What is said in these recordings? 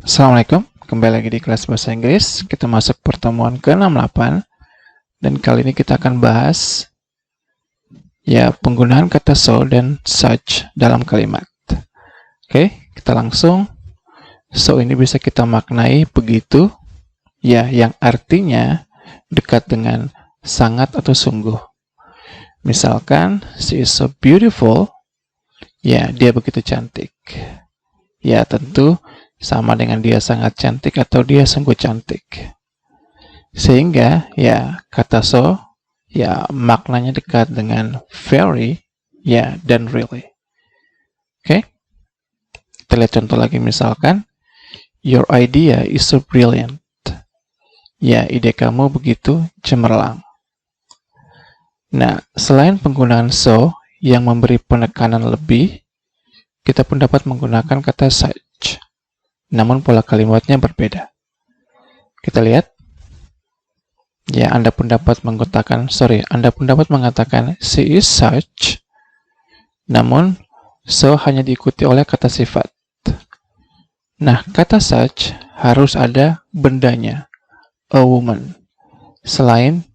Assalamualaikum, kembali lagi di kelas bahasa Inggris. Kita masuk pertemuan ke-68 dan kali ini kita akan bahas penggunaan kata so dan such dalam kalimat. Oke, kita langsung. So ini bisa kita maknai begitu, yang artinya dekat dengan sangat atau sungguh. Misalkan, she is so beautiful, dia begitu cantik. Tentu sama dengan dia sangat cantik atau dia sungguh cantik. Sehingga kata so maknanya dekat dengan very dan really. Oke. Kita lihat contoh lagi, misalkan your idea is so brilliant. Ide kamu begitu cemerlang. Nah, selain penggunaan so yang memberi penekanan lebih, kita pun dapat menggunakan kata such. Namun pola kalimatnya berbeda. Kita lihat. Anda pun dapat mengatakan she is such, namun so hanya diikuti oleh kata sifat. Nah, kata such harus ada bendanya, a woman, selain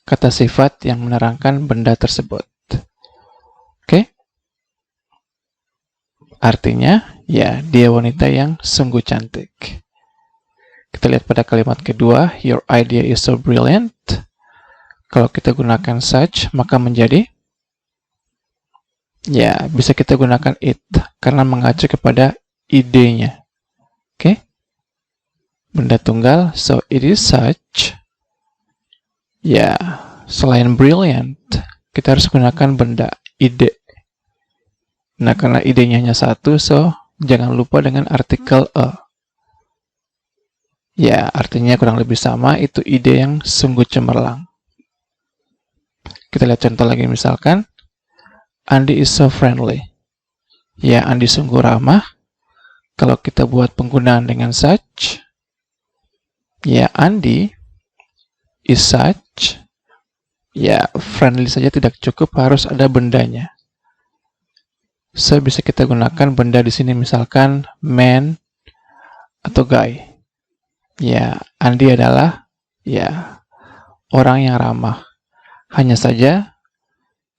kata sifat yang menerangkan benda tersebut. Oke? Artinya, dia wanita yang sungguh cantik. Kita lihat pada kalimat kedua, your idea is so brilliant. Kalau kita gunakan such, maka menjadi, bisa kita gunakan it, karena mengacu kepada idenya. Oke? Benda tunggal, so it is such. Selain brilliant, kita harus gunakan benda, ide. Nah, karena idenya hanya satu, so jangan lupa dengan artikel a. Artinya kurang lebih sama, itu ide yang sungguh cemerlang. Kita lihat contoh lagi, misalkan Andy is so friendly. Andy sungguh ramah. Kalau kita buat penggunaan dengan such, Andy is such. Friendly saja tidak cukup, harus ada bendanya. So, bisa kita gunakan benda di sini, misalkan man atau guy. Andy adalah orang yang ramah. Hanya saja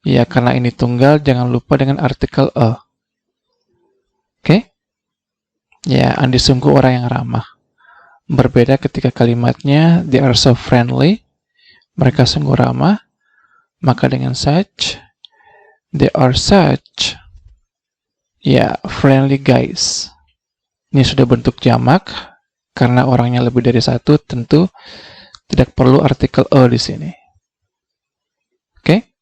karena ini tunggal, jangan lupa dengan artikel a. Oke? Andy sungguh orang yang ramah. Berbeda ketika kalimatnya they are so friendly, mereka sungguh ramah, maka dengan such, they are such friendly guys. Ini sudah bentuk jamak. Karena orangnya lebih dari satu, tentu tidak perlu artikel a di sini. Oke?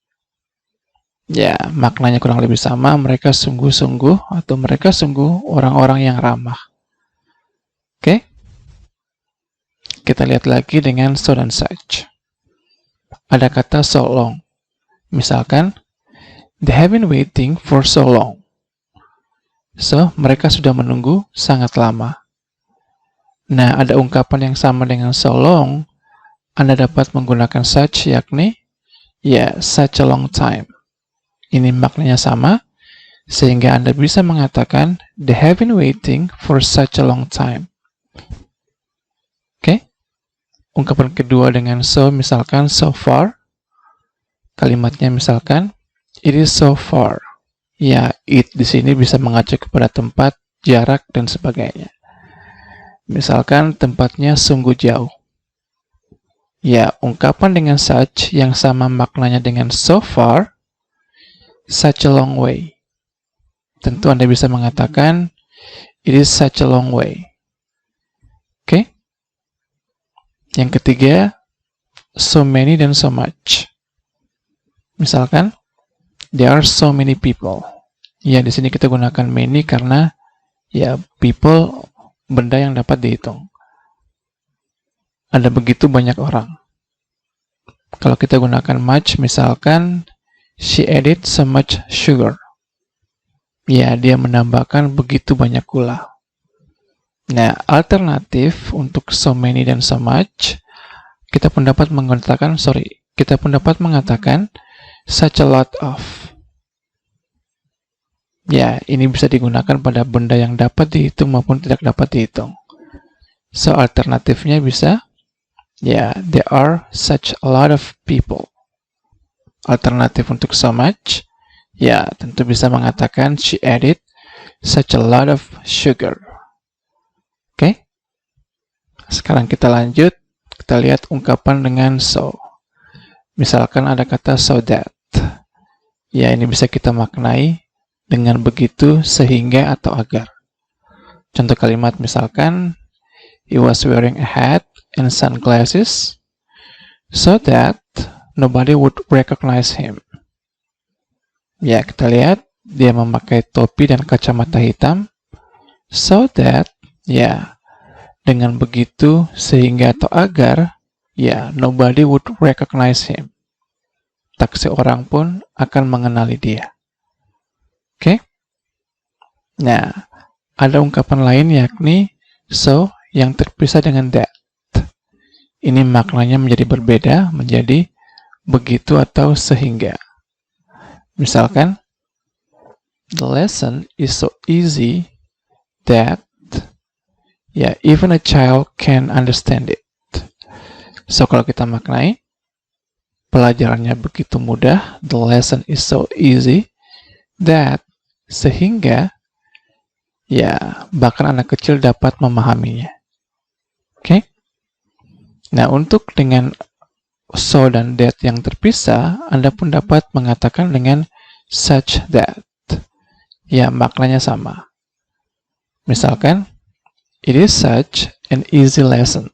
Maknanya kurang lebih sama. Mereka sungguh-sungguh atau mereka sungguh orang-orang yang ramah. Oke? Kita lihat lagi dengan so dan such. Ada kata so long. Misalkan, they have been waiting for so long. So, mereka sudah menunggu sangat lama. Nah, ada ungkapan yang sama dengan so long. Anda dapat menggunakan such, yakni such a long time. Ini maknanya sama, sehingga Anda bisa mengatakan they have been waiting for such a long time. Oke? Ungkapan kedua dengan so, misalkan so far. Kalimatnya misalkan it is so far. It di sini bisa mengacu kepada tempat, jarak, dan sebagainya. Misalkan tempatnya sungguh jauh. Ungkapan dengan such yang sama maknanya dengan so far, such a long way. Tentu Anda bisa mengatakan it is such a long way. Oke? Yang ketiga, so many dan so much. Misalkan there are so many people. Di sini kita gunakan many karena people benda yang dapat dihitung. Ada begitu banyak orang. Kalau kita gunakan much, misalkan she added so much sugar. Dia menambahkan begitu banyak gula. Nah, alternatif untuk so many dan so much, kita pun dapat mengatakan such a lot of. Ya, ini bisa digunakan pada benda yang dapat dihitung maupun tidak dapat dihitung. So, alternatifnya bisa, ya, there are such a lot of people. Alternatif untuk so much, ya, tentu bisa mengatakan she added such a lot of sugar. Oke? Sekarang kita lanjut, kita lihat ungkapan dengan so. Misalkan ada kata so that. Ya, ini bisa kita maknai dengan begitu, sehingga, atau agar. Contoh kalimat misalkan, he was wearing a hat and sunglasses so that nobody would recognize him. Ya, kita lihat dia memakai topi dan kacamata hitam so that, ya, dengan begitu, sehingga, atau agar, ya, nobody would recognize him. Tak seorang pun akan mengenali dia. Oke? Nah, ada ungkapan lain yakni so yang terpisah dengan that. Ini maknanya menjadi berbeda, menjadi begitu atau sehingga. Misalkan, the lesson is so easy that, ya, even a child can understand it. So, kalau kita maknai, pelajarannya begitu mudah, the lesson is so easy that, sehingga, ya, bahkan anak kecil dapat memahaminya. Oke? Nah, untuk dengan so dan that yang terpisah, Anda pun dapat mengatakan dengan such that. Ya, maknanya sama. Misalkan, it is such an easy lesson.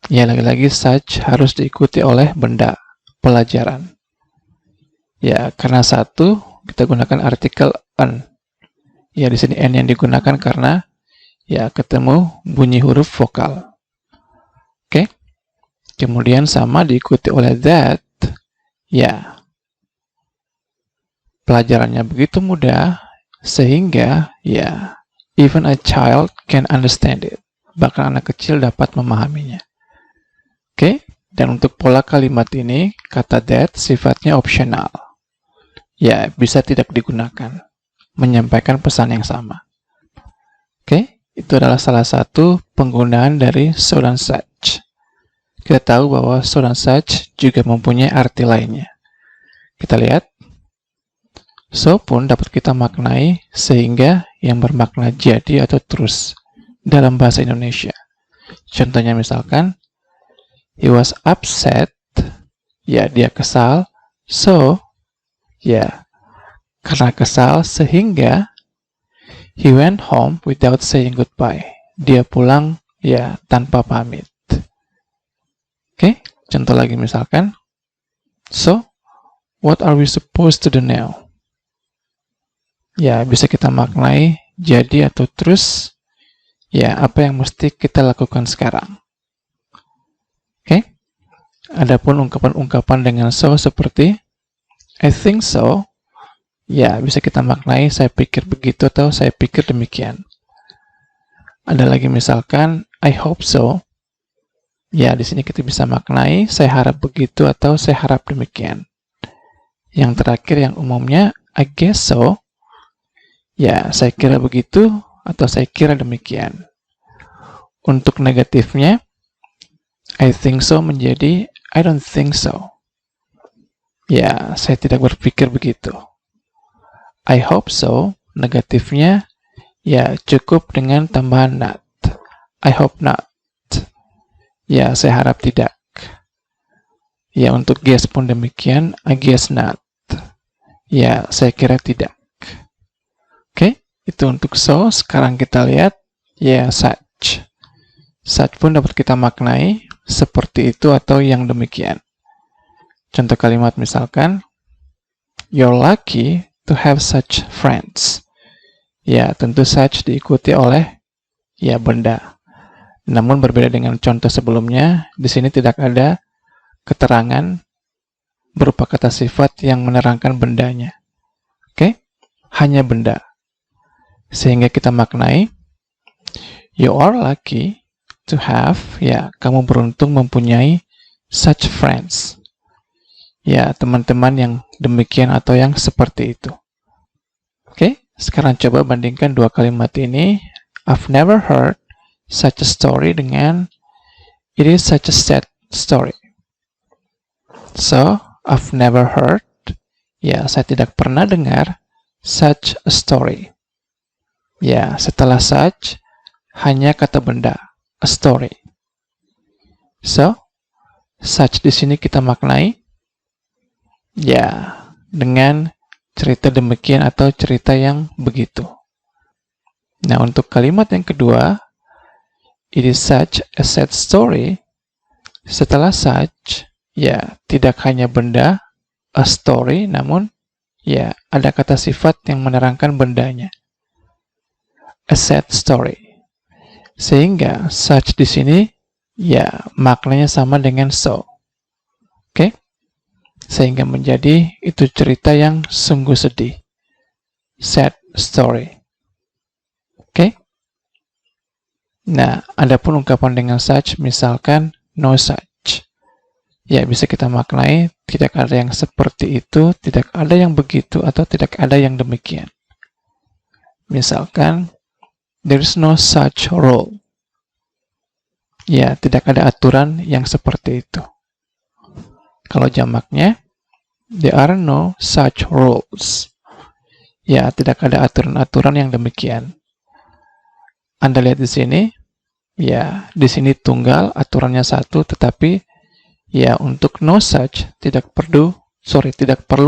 Ya, lagi-lagi such harus diikuti oleh benda, pelajaran. Ya, karena satu, kita gunakan artikel an. Ya, di sini n yang digunakan karena, ya, ketemu bunyi huruf vokal. Oke? Kemudian sama diikuti oleh that. Ya, pelajarannya begitu mudah, sehingga, ya, even a child can understand it. Bahkan anak kecil dapat memahaminya. Oke? Dan untuk pola kalimat ini, kata that sifatnya opsional. Ya, bisa tidak digunakan. Menyampaikan pesan yang sama. Oke? Itu adalah salah satu penggunaan dari so dan such. Kita tahu bahwa so dan such juga mempunyai arti lainnya. Kita lihat. So pun dapat kita maknai sehingga yang bermakna jadi atau terus dalam bahasa Indonesia. Contohnya misalkan, he was upset, ya, dia kesal, so, ya, karena kesal sehingga he went home without saying goodbye. Dia pulang, ya, tanpa pamit. Oke, contoh lagi misalkan, so, what are we supposed to do now? Ya, bisa kita maknai jadi atau terus, ya, apa yang mesti kita lakukan sekarang. Oke? Adapun ungkapan-ungkapan dengan so seperti I think so, ya, bisa kita maknai saya pikir begitu atau saya pikir demikian. Ada lagi misalkan I hope so. Ya, di sini kita bisa maknai saya harap begitu atau saya harap demikian. Yang terakhir yang umumnya I guess so. Ya, saya kira begitu atau saya kira demikian. Untuk negatifnya, I think so menjadi I don't think so. Ya, saya tidak berpikir begitu. I hope so, negatifnya, ya, cukup dengan tambahan not. I hope not. Ya, saya harap tidak. Ya, untuk guess pun demikian, I guess not. Ya, saya kira tidak. Oke, itu untuk so. Sekarang kita lihat, ya, such. Such pun dapat kita maknai seperti itu atau yang demikian. Contoh kalimat misalkan, you're lucky to have such friends. Ya, tentu such diikuti oleh, ya, benda. Namun berbeda dengan contoh sebelumnya, di sini tidak ada keterangan berupa kata sifat yang menerangkan bendanya. Oke, hanya benda. Sehingga kita maknai, you are lucky to have, ya, kamu beruntung mempunyai such friends. Ya, teman-teman yang demikian atau yang seperti itu. Oke, sekarang coba bandingkan dua kalimat ini. I've never heard such a story dengan it is such a sad story. So, I've never heard, ya, saya tidak pernah dengar such a story. Ya, setelah such, hanya kata benda, a story. So, such di sini kita maknai, ya, dengan cerita demikian atau cerita yang begitu. Nah, untuk kalimat yang kedua, it is such a sad story. Setelah such, ya, tidak hanya benda, a story, namun, ya, ada kata sifat yang menerangkan bendanya. A sad story. Sehingga such di sini, ya, maknanya sama dengan so. Oke? Sehingga menjadi itu cerita yang sungguh sedih. Sad story. Oke? Nah, adapun ungkapan dengan such, misalkan no such. Ya, bisa kita maknai tidak ada yang seperti itu, tidak ada yang begitu, atau tidak ada yang demikian. Misalkan, there is no such rule. Ya, tidak ada aturan yang seperti itu. Kalau jamaknya, there are no such rules. Ya, tidak ada aturan-aturan yang demikian. Anda lihat di sini, ya, di sini tunggal, aturannya satu, tetapi ya, untuk no such tidak perlu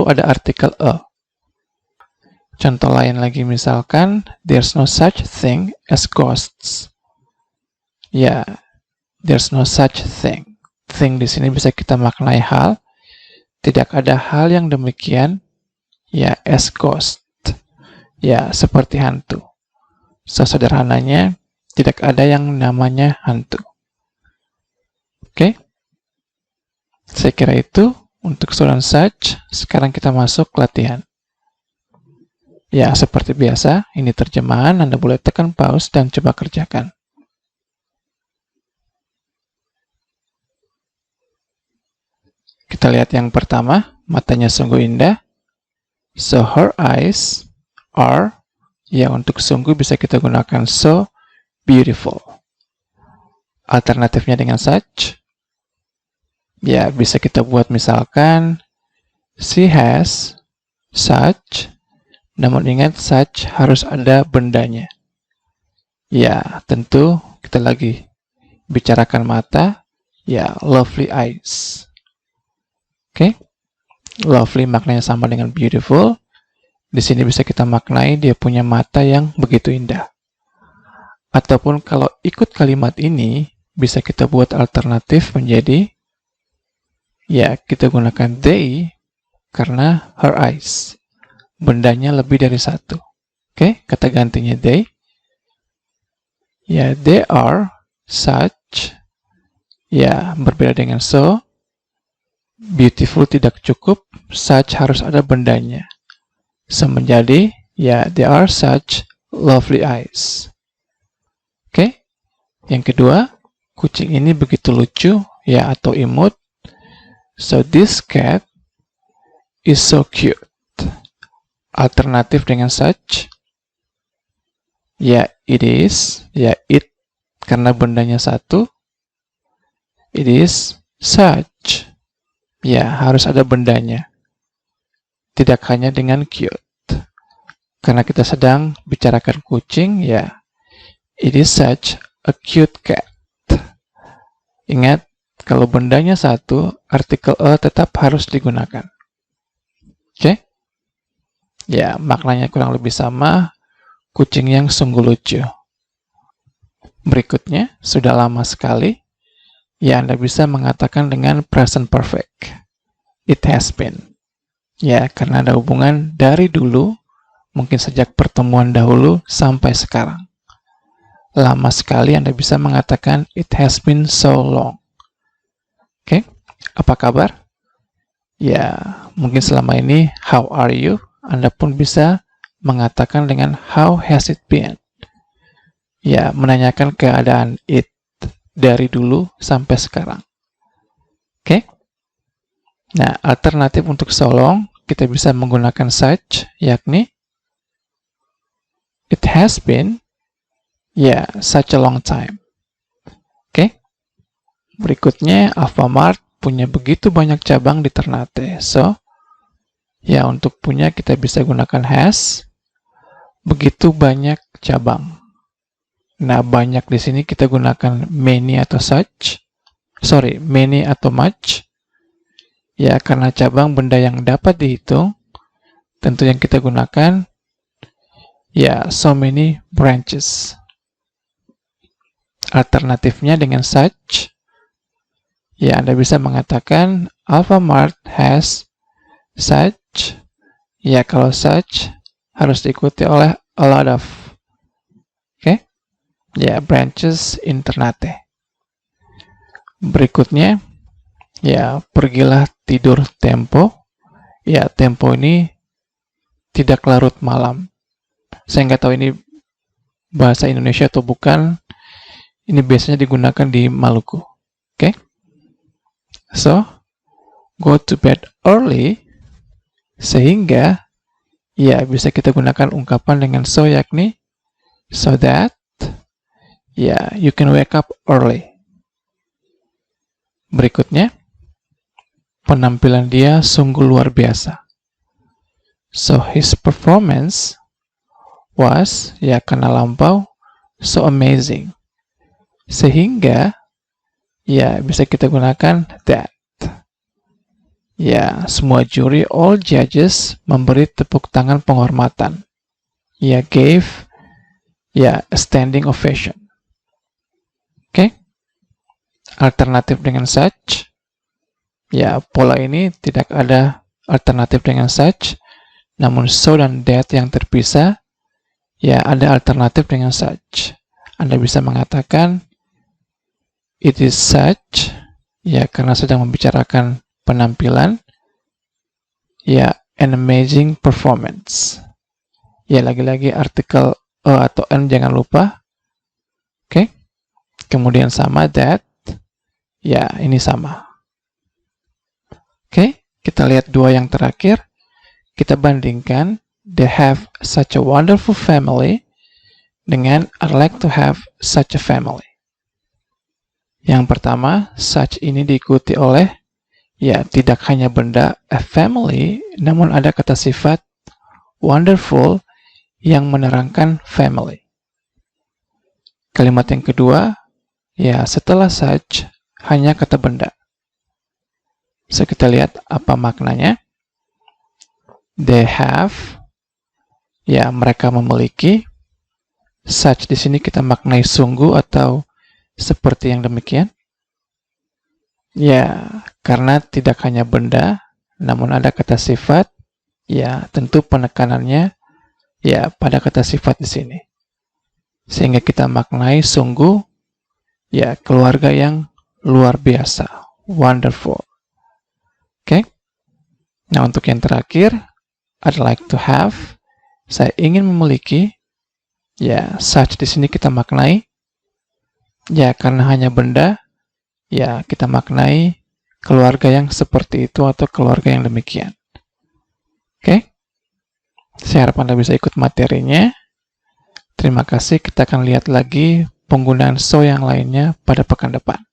ada artikel a. Contoh lain lagi misalkan, there's no such thing as ghosts. Ya, there's no such thing. Thing di sini bisa kita maknai hal. Tidak ada hal yang demikian, ya, as ghost. Ya, seperti hantu. Sesederhananya, tidak ada yang namanya hantu. Oke? Saya kira itu untuk keseluruhan such. Sekarang kita masuk latihan. Ya, seperti biasa, ini terjemahan. Anda boleh tekan pause dan coba kerjakan. Kita lihat yang pertama, matanya sungguh indah. So her eyes are, ya, untuk sungguh bisa kita gunakan so beautiful. Alternatifnya dengan such, ya, bisa kita buat misalkan she has such, namun ingat such harus ada bendanya. Ya, tentu kita lagi bicarakan mata, ya, lovely eyes. Oke, lovely maknanya sama dengan beautiful. Di sini bisa kita maknai dia punya mata yang begitu indah. Ataupun kalau ikut kalimat ini, bisa kita buat alternatif menjadi, ya, kita gunakan they, karena her eyes. Bendanya lebih dari satu. Oke, kata gantinya they. Ya, they are such. Ya, berbeda dengan so. Beautiful tidak cukup, such harus ada bendanya. So menjadi, ya, they are such lovely eyes. Oke, yang kedua, kucing ini begitu lucu, ya, atau imut. So this cat is so cute. Alternatif dengan such, ya, it is, ya, it, karena bendanya satu. It is such. Ya, harus ada bendanya. Tidak hanya dengan cute. Karena kita sedang bicarakan kucing, ya, it is such a cute cat. Ingat, kalau bendanya satu, artikel a tetap harus digunakan. Oke? Ya, maknanya kurang lebih sama, kucing yang sungguh lucu. Berikutnya, sudah lama sekali, ya, Anda bisa mengatakan dengan present perfect. It has been. Ya, karena ada hubungan dari dulu, mungkin sejak pertemuan dahulu sampai sekarang. Lama sekali Anda bisa mengatakan it has been so long. Oke, apa kabar? Ya, mungkin selama ini how are you? Anda pun bisa mengatakan dengan how has it been? Ya, menanyakan keadaan it dari dulu sampai sekarang. Oke? Nah, alternatif untuk so long, kita bisa menggunakan such, yakni It has been, such a long time. Oke. Berikutnya, Alfamart punya begitu banyak cabang di Ternate. So, untuk punya kita bisa gunakan has. Begitu banyak cabang. Nah, banyak di sini kita gunakan many atau such. Many atau much. Karena cabang benda yang dapat dihitung, tentu yang kita gunakan, so many branches. Alternatifnya dengan such, Anda bisa mengatakan Alfamart has such. Kalau such harus diikuti oleh a lot of. Oke? Branches in Ternate. Berikutnya, pergilah tidur Tempo. Tempo ini tidak larut malam. Saya nggak tahu ini bahasa Indonesia atau bukan. Ini biasanya digunakan di Maluku. Oke? So, go to bed early, sehingga bisa kita gunakan ungkapan dengan so, yakni so that you can wake up early. Berikutnya, penampilan dia sungguh luar biasa. So his performance was, karena lampau, so amazing. Sehingga bisa kita gunakan that. Semua juri, all judges, memberi tepuk tangan penghormatan. Gave a standing ovation. Oke? Alternatif dengan such. Pola ini tidak ada alternatif dengan such, namun so dan that yang terpisah, ada alternatif dengan such. Anda bisa mengatakan it is such, karena sedang membicarakan penampilan, an amazing performance. Lagi-lagi artikel a atau an jangan lupa. Oke. Kemudian sama that, ini sama. Oke, kita lihat dua yang terakhir. Kita bandingkan they have such a wonderful family dengan I'd like to have such a family. Yang pertama, such ini diikuti oleh tidak hanya benda a family, namun ada kata sifat wonderful yang menerangkan family. Kalimat yang kedua, setelah such hanya kata benda. So kita lihat apa maknanya. They have, mereka memiliki. Such di sini kita maknai sungguh atau seperti yang demikian. Karena tidak hanya benda, namun ada kata sifat, tentu penekanannya, pada kata sifat di sini. Sehingga kita maknai sungguh, keluarga yang luar biasa, wonderful. Oke? Nah, untuk yang terakhir, I'd like to have, saya ingin memiliki, such di sini kita maknai, karena hanya benda, kita maknai keluarga yang seperti itu atau keluarga yang demikian. Oke? Saya harap Anda bisa ikut materinya. Terima kasih, kita akan lihat lagi penggunaan so yang lainnya pada pekan depan.